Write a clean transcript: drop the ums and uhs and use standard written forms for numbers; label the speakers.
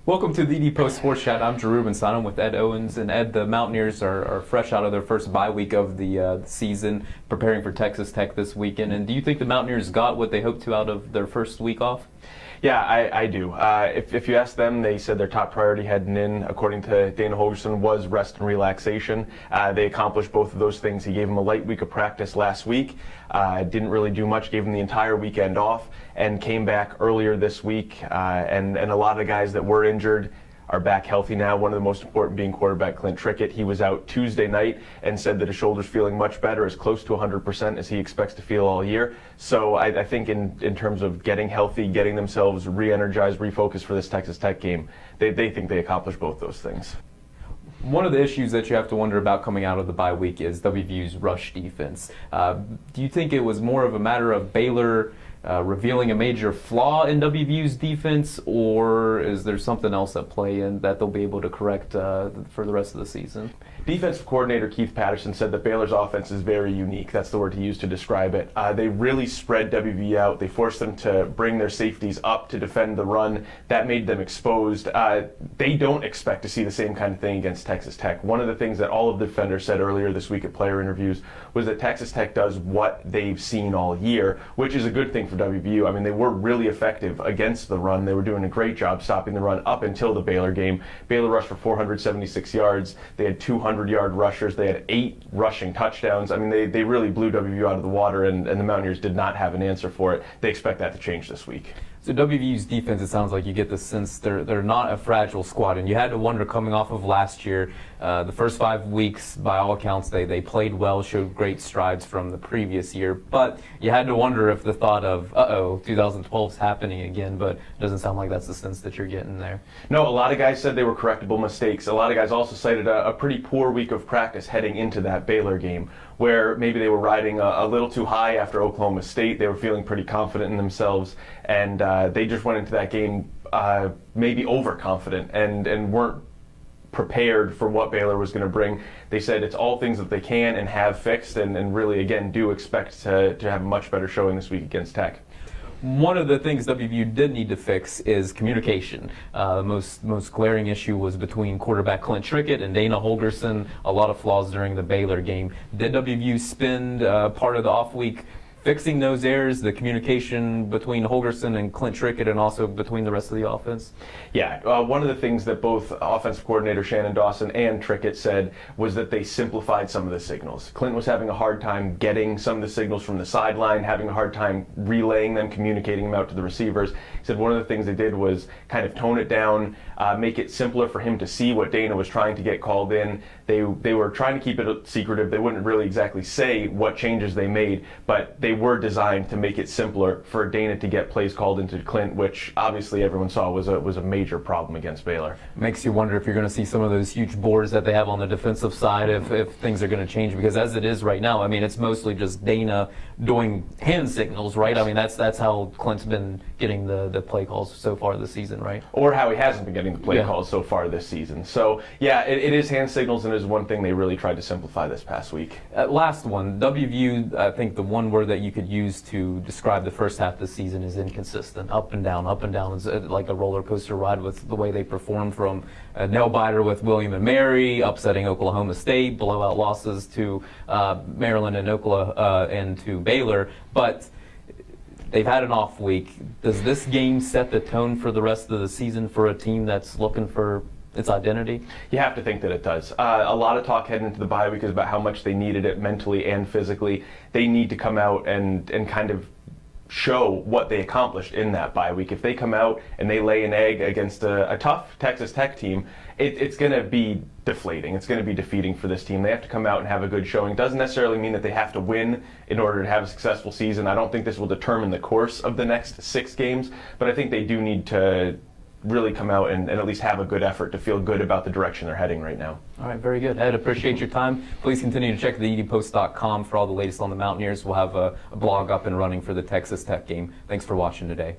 Speaker 1: Welcome to the TheDPost Sports Chat. I'm Drew Rubenstein. I'm with Ed Owens. And Ed, the Mountaineers are fresh out of their first bye week of the season, preparing for Texas Tech this weekend. And do you think the Mountaineers got what they hoped to out of their first week off?
Speaker 2: Yeah, I do. If you ask them, they said their top priority heading in, according to Dana Holgorsen, was rest and relaxation. They accomplished both of those things. He gave them a light week of practice last week, didn't really do much, gave them the entire weekend off, and came back earlier this week. And a lot of the guys that were injured are back healthy now. One of the most important being quarterback Clint Trickett. He was out Tuesday night and said that his shoulder's feeling much better, as close to 100% as he expects to feel all year. So I think in terms of getting healthy, getting themselves re-energized, refocused for this Texas Tech game, they think they accomplished both those things.
Speaker 1: One of the issues that you have to wonder about coming out of the bye week is WVU's rush defense. Do you think it was more of a matter of Baylor revealing a major flaw in WVU's defense, or is there something else at play and that they'll be able to correct for the rest of the season?
Speaker 2: Defensive coordinator Keith Patterson said that Baylor's offense is very unique. That's the word he used to describe it. They really spread WVU out. They forced them to bring their safeties up to defend the run. That made them exposed. They don't expect to see the same kind of thing against Texas Tech. One of the things that all of the defenders said earlier this week at player interviews was that Texas Tech does what they've seen all year, which is a good thing for WVU. I mean, they were really effective against the run. They were doing a great job stopping the run up until the Baylor game. Baylor rushed for 476 yards. They had 200-yard rushers. They had 8 rushing touchdowns. I mean, they really blew WVU out of the water, and the Mountaineers did not have an answer for it. They expect that to change this week.
Speaker 1: So WVU's defense, it sounds like you get the sense they're not a fragile squad, and you had to wonder coming off of last year, the first 5 weeks, by all accounts, they played well, showed great strides from the previous year, but you had to wonder if the thought of, 2012's happening again, but it doesn't sound like that's the sense that you're getting there.
Speaker 2: No, a lot of guys said they were correctable mistakes. A lot of guys also cited a pretty poor week of practice heading into that Baylor game, where maybe they were riding a little too high after Oklahoma State. They were feeling pretty confident in themselves, and they just went into that game maybe overconfident and weren't prepared for what Baylor was going to bring. They said it's all things that they can and have fixed, and really, again, do expect to have a much better showing this week against Tech.
Speaker 1: One of the things WVU did need to fix is communication. The most glaring issue was between quarterback Clint Trickett and Dana Holgorsen. A lot of flaws during the Baylor game. Did WVU spend part of the off week fixing those errors, the communication between Holgorsen and Clint Trickett, and also between the rest of the offense?
Speaker 2: Yeah, one of the things that both offensive coordinator Shannon Dawson and Trickett said was that they simplified some of the signals. Clint was having a hard time getting some of the signals from the sideline, having a hard time relaying them, communicating them out to the receivers. He said one of the things they did was kind of tone it down, make it simpler for him to see what Dana was trying to get called in. They were trying to keep it secretive. They wouldn't really exactly say what changes they made, but they were designed to make it simpler for Dana to get plays called into Clint, which obviously everyone saw was a major problem against Baylor.
Speaker 1: Makes you wonder if you're going to see some of those huge boards that they have on the defensive side, if things are going to change, because as it is right now, I mean, it's mostly just Dana doing hand signals, right? I mean, that's how Clint's been getting the play calls so far this season, right?
Speaker 2: Or how he hasn't been getting the play calls so far this season. So yeah, it is hand signals, and is one thing they really tried to simplify this past week.
Speaker 1: Last one, WVU, I think the one word that you could use to describe the first half of the season is inconsistent. Up and down, up and down. It's like a roller coaster ride with the way they performed, from a nail-biter with William and Mary, upsetting Oklahoma State, blowout losses to Maryland and Oklahoma and to Baylor. But they've had an off week. Does this game set the tone for the rest of the season for a team that's looking for its identity?
Speaker 2: You have to think that it does. A lot of talk heading into the bye week is about how much they needed it mentally and physically. They need to come out and kind of show what they accomplished in that bye week. If they come out and they lay an egg against a tough Texas Tech team, it's going to be deflating. It's going to be defeating for this team. They have to come out and have a good showing. Doesn't necessarily mean that they have to win in order to have a successful season. I don't think this will determine the course of the next 6 games, but I think they do need to really come out and at least have a good effort to feel good about the direction they're heading right now.
Speaker 1: All right, very good. Ed, appreciate your time. Please continue to check TheDPost.com for all the latest on the Mountaineers. We'll have a blog up and running for the Texas Tech game. Thanks for watching today.